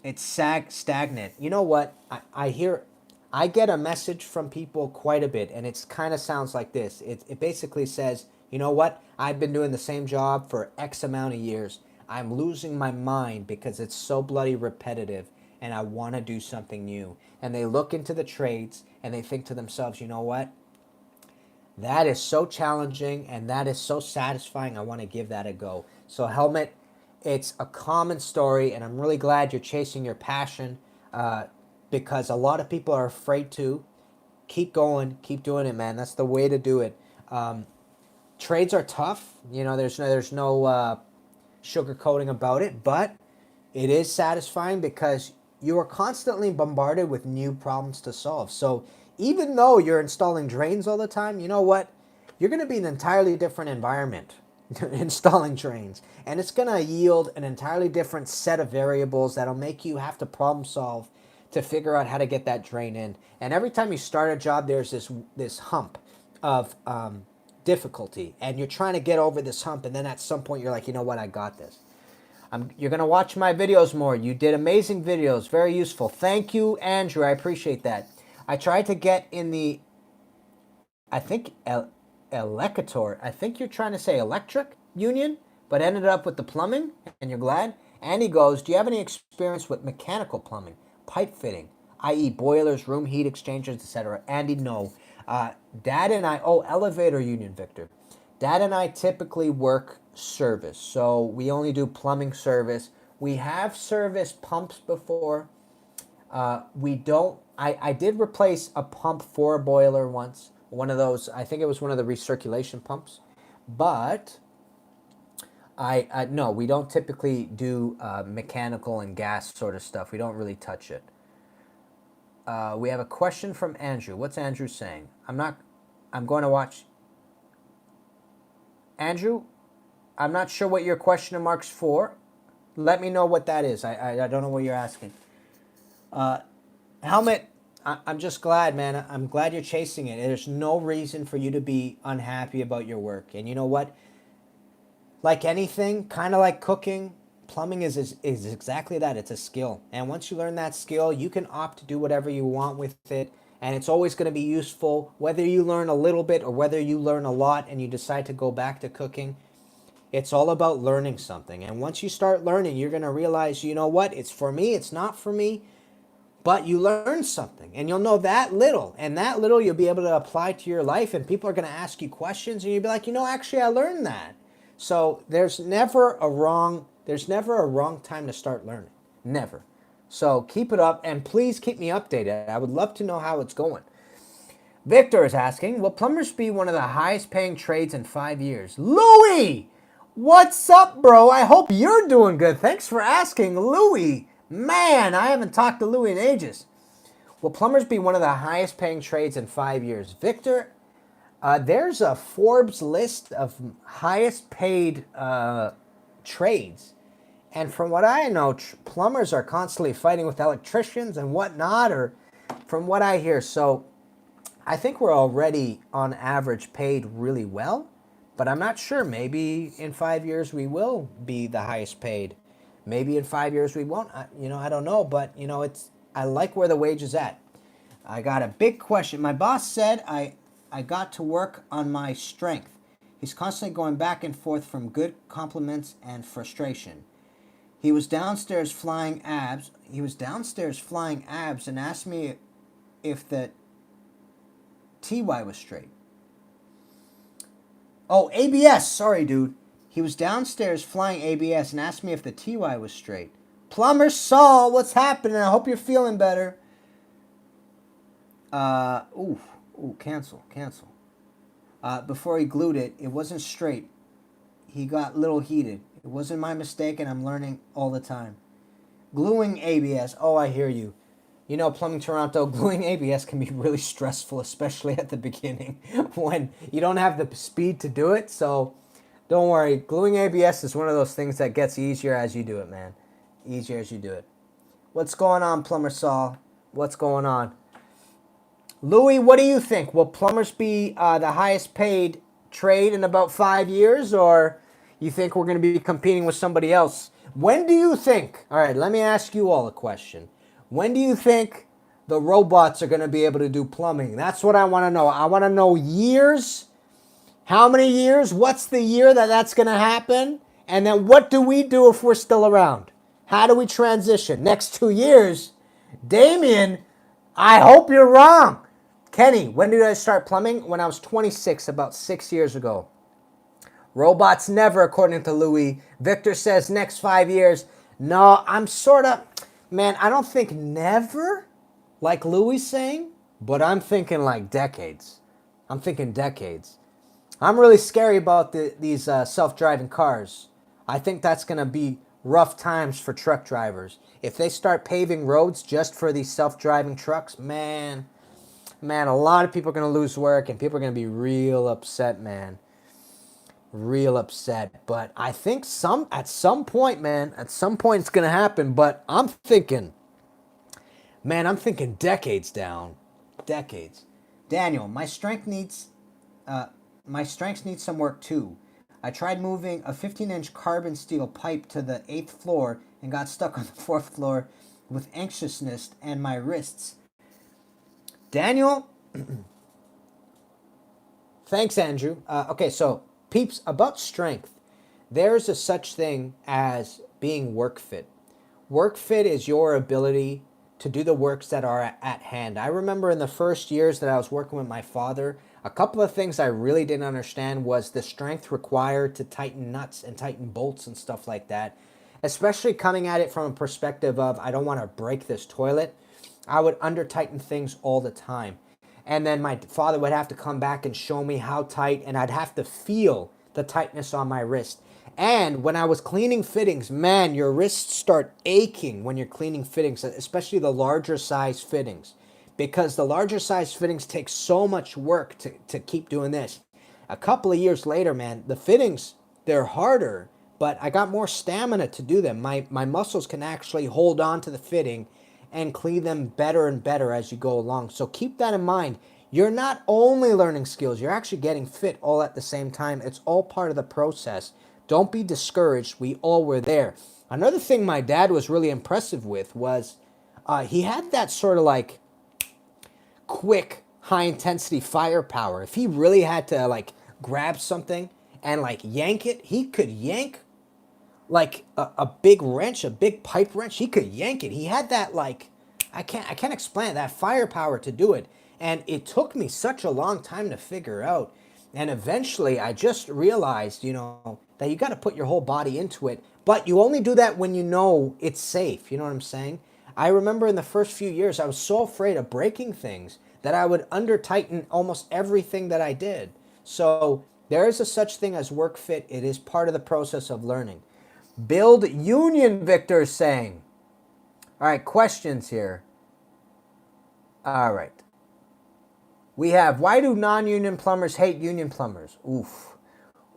It's stagnant. You know what? I get a message from people quite a bit, and it kind of sounds like this. It basically says, you know what? I've been doing the same job for X amount of years. I'm losing my mind because it's so bloody repetitive, and I want to do something new. And they look into the trades, and they think to themselves, you know what? That is so challenging, and that is so satisfying. I want to give that a go. So, Helmet, it's a common story, and I'm really glad you're chasing your passion because a lot of people are afraid to. keep going, keep doing it, man. That's the way to do it. Trades are tough. There's no sugarcoating about it, but it is satisfying because you are constantly bombarded with new problems to solve. So even though you're installing drains all the time, you know what? You're going to be in an entirely different environment installing drains. And it's going to yield an entirely different set of variables that'll make you have to problem solve to figure out how to get that drain in. And every time you start a job, there's this hump of difficulty. And you're trying to get over this hump. And then at some point, you're like, you know what? I got this. You're going to watch my videos more. You did amazing videos. Very useful. Thank you, Andrew. I appreciate that. I tried to get in the, I think, Elecator. I think you're trying to say electric union, but ended up with the plumbing, and you're glad. Andy goes, do you have any experience with mechanical plumbing, pipe fitting, i.e. boilers, room heat exchangers, etc.? Andy, no. Dad and I, elevator union, Victor. Dad and I typically work service, so we only do plumbing service. We have serviced pumps before. We don't. I did replace a pump for a boiler once. One of those, I think it was one of the recirculation pumps. But no, we don't typically do mechanical and gas sort of stuff. We don't really touch it. We have a question from Andrew. What's Andrew saying? I'm going to watch. Andrew, I'm not sure what your question mark's for. Let me know what that is. I don't know what you're asking. Helmet, I'm just glad, man. I'm glad you're chasing it. There's no reason for you to be unhappy about your work. And you know what? Like anything, kind of like cooking, plumbing is exactly that. It's a skill. And once you learn that skill, you can opt to do whatever you want with it. And it's always going to be useful, whether you learn a little bit or whether you learn a lot and you decide to go back to cooking. It's all about learning something. And once you start learning, you're going to realize, you know what? It's for me. It's not for me. But you learn something, and you'll know that little. And that little you'll be able to apply to your life, and people are going to ask you questions, and you'll be like, you know, actually, I learned that. So there's never a wrong time to start learning. Never. So keep it up, and please keep me updated. I would love to know how it's going. Victor is asking, will plumbers be one of the highest paying trades in 5 years? Louis! What's up, bro? I hope you're doing good. Thanks for asking, Louis. Man, I haven't talked to Louis in ages. Will plumbers be one of the highest paying trades in 5 years? Victor, there's a Forbes list of highest paid trades. And from what I know, plumbers are constantly fighting with electricians and whatnot, or from what I hear. So I think we're already on average paid really well, but I'm not sure. Maybe in 5 years we will be the highest paid. Maybe in 5 years we won't. I don't know, but I like where the wage is at. I got a big question. My boss said I got to work on my strength. He's constantly going back and forth from good compliments and frustration. He was downstairs flying abs and asked me if the TY was straight. Oh, ABS. Sorry, dude. He was downstairs flying ABS and asked me if the TY was straight. Plumber Saul, what's happening? I hope you're feeling better. Cancel. Before he glued it, it wasn't straight. He got a little heated. It wasn't my mistake, and I'm learning all the time. Gluing ABS. Oh, I hear you. You know, Plumbing Toronto, gluing ABS can be really stressful, especially at the beginning when you don't have the speed to do it. So don't worry. Gluing ABS is one of those things that gets easier as you do it, man. Easier as you do it. What's going on, Plumber Saul? What's going on? Louis, what do you think? Will plumbers be the highest paid trade in about 5 years, or you think we're going to be competing with somebody else? When do you think? All right, let me ask you all a question. When do you think the robots are going to be able to do plumbing? That's what I want to know. I want to know years. How many years? What's the year that that's going to happen? And then what do we do if we're still around? How do we transition? Next 2 years? Damien, I hope you're wrong. Kenny, when did I start plumbing? When I was 26, about 6 years ago. Robots never, according to Louis. Victor says next 5 years. No, I'm sort of... Man, I don't think never, like Louis saying. but I'm thinking like decades. I'm thinking decades. I'm really scary about these self-driving cars. I think that's going to be rough times for truck drivers. If they start paving roads just for these self-driving trucks, man, a lot of people are going to lose work and people are going to be real upset, man. Real upset. But I think at some point, man, at some point it's going to happen. But I'm thinking decades down. Decades. Daniel, my strengths need some work too. I tried moving a 15-inch carbon steel pipe to the 8th floor and got stuck on the 4th floor with anxiousness and my wrists. Daniel, thanks, Andrew. Okay, so peeps, about strength, there's a such thing as being work fit. Work fit is your ability to do the works that are at hand. I remember in the first years that I was working with my father, a couple of things I really didn't understand was the strength required to tighten nuts and tighten bolts and stuff like that, especially coming at it from a perspective of I don't want to break this toilet. I would under tighten things all the time. And then my father would have to come back and show me how tight, and I'd have to feel the tightness on my wrist. And when I was cleaning fittings, man, your wrists start aching when you're cleaning fittings, especially the larger size fittings, because the larger size fittings take so much work to keep doing this. A couple of years later, man, the fittings, they're harder, but I got more stamina to do them. My muscles can actually hold on to the fitting and clean them better and better as you go along. So keep that in mind. You're not only learning skills, you're actually getting fit all at the same time. It's all part of the process. Don't be discouraged. We all were there. Another thing my dad was really impressive with was he had that sort of like quick, high intensity firepower. If he really had to like grab something and like yank it, he could yank like a big wrench, a big pipe wrench. He could yank it. He had that like I can't explain it, that firepower to do it. And it took me such a long time to figure out. And eventually I just realized, that you got to put your whole body into it, but you only do that when you know it's safe. You know what I'm saying? I remember in the first few years I was so afraid of breaking things that I would under tighten almost everything that I did. So there is a such thing as work fit. It is part of the process of learning. Build union, Victor is saying. All right, questions here. All right. We have, why do non-union plumbers hate union plumbers? Oof.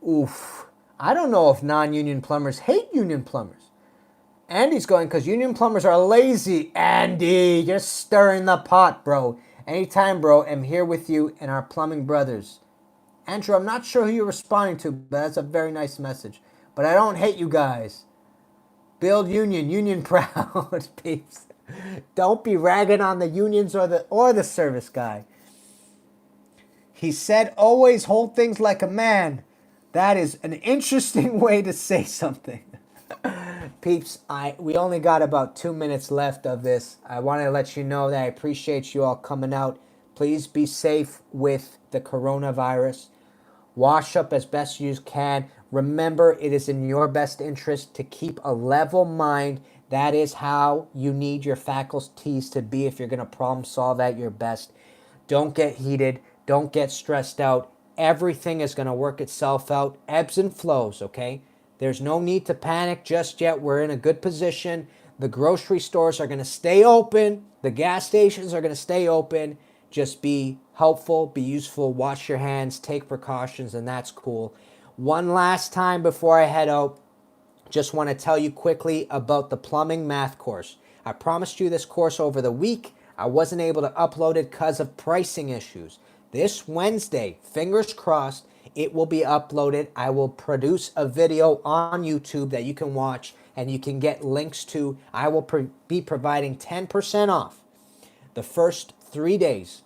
Oof. I don't know if non-union plumbers hate union plumbers. Andy's going, because union plumbers are lazy. Andy, you're stirring the pot, bro. Anytime, bro, I'm here with you and our plumbing brothers. Andrew, I'm not sure who you're responding to, but that's a very nice message. But I don't hate you guys. Build union, union proud, peeps. Don't be ragging on the unions or the service guy. He said, always hold things like a man. That is an interesting way to say something. Peeps, we only got about 2 minutes left of this. I want to let you know that I appreciate you all coming out. Please be safe with the coronavirus. Wash up as best you can. Remember, it is in your best interest to keep a level mind. That is how you need your faculties to be if you're going to problem solve at your best. Don't get heated. Don't get stressed out. Everything is going to work itself out. Ebbs and flows, okay? There's no need to panic just yet. We're in a good position. The grocery stores are going to stay open. The gas stations are going to stay open. Just be helpful, be useful, wash your hands, take precautions, and that's cool. One last time before I head out, just want to tell you quickly about the plumbing math course. I promised you this course over the week. I wasn't able to upload it because of pricing issues. This Wednesday, fingers crossed, it will be uploaded. I will produce a video on YouTube that you can watch and you can get links to. I will be providing 10% off the first 3 days.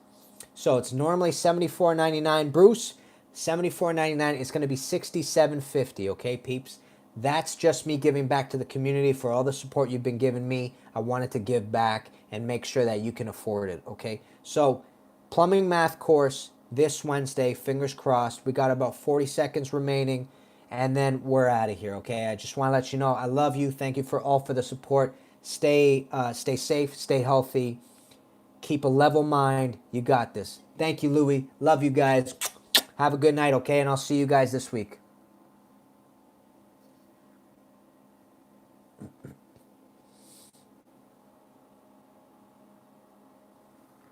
So it's normally $74.99. Bruce, $74.99. It's going to be $67.50, okay, peeps? That's just me giving back to the community for all the support you've been giving me. I wanted to give back and make sure that you can afford it, okay? So plumbing math course this Wednesday, fingers crossed. We got about 40 seconds remaining, and then we're out of here, okay? I just want to let you know I love you. Thank you for the support. Stay safe, stay healthy, Keep a level mind. You got this. Thank you, Louie. Love you guys. Have a good night, okay? And I'll see you guys this week.